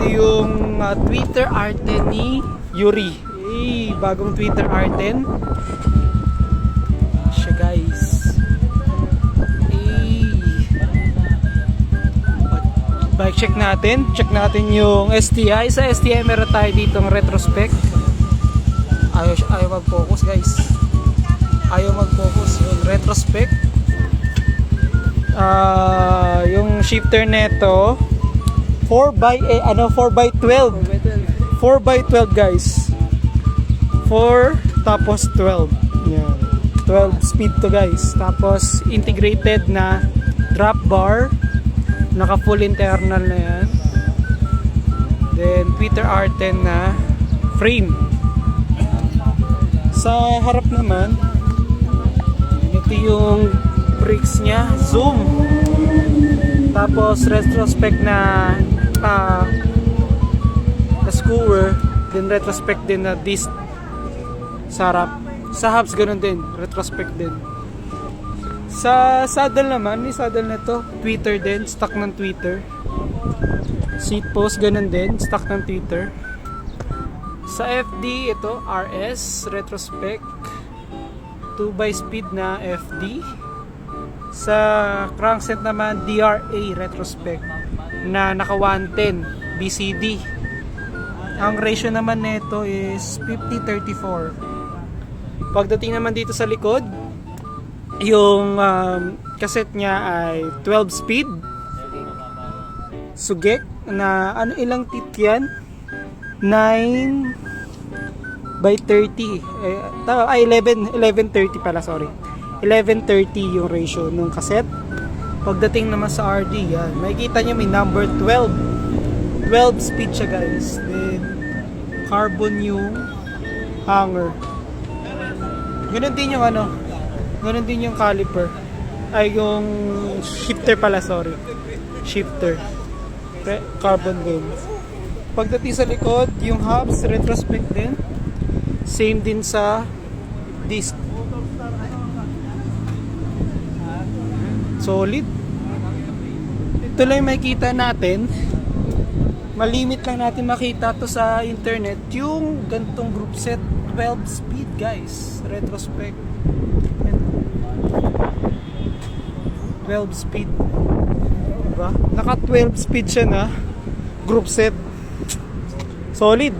yung Twitter R10 ni Yuri. Bagong Twitter R10 siya guys. Bike check natin yung STI. Sa STI meron tayo ditong retrospect. Ayaw mag-focus guys. Yung retrospect. Yung shifter neto 4x12 guys. 4 tapos 12. Yan. 12 speed to guys. Tapos integrated na drop bar. Naka full internal na yan. Then Twitter R10 na frame. Sa harap naman, ito yung brakes nya, zoom. Tapos retrospect na skewer, then retrospect din na disc sa harap. Sa hubs ganun din, retrospect din. Sa saddle naman, may saddle na to, Twitter din, stock ng Twitter. Seat post ganun din, stock ng Twitter. Sa FD ito, RS retrospect 2x speed na FD. Sa crankset naman DRA retrospect na naka 110 BCD. Ang ratio naman nito is 50-34. Pagdating naman dito sa likod, yung cassette niya ay 12 speed Sugek na ilang tit yan? 9/30 11/30 pala, sorry. 11/30 yung ratio nung cassette. Pagdating naman sa RD, yan, makikita nyo may number 12 speed siya guys. Then carbon yung hanger. Ganun din yung ganun din yung caliper. Ay, yung shifter pala, sorry. Shifter. Carbon din. Pagdating sa likod, yung hubs, retrospect din. Same din sa disc. Solid. Ito lang yung makikita natin. Malimit lang natin makita to sa internet. Yung gantong group set, 12 speed guys. Retrospect. 12 speed. Diba? Naka 12 speed siya na group set. Solid.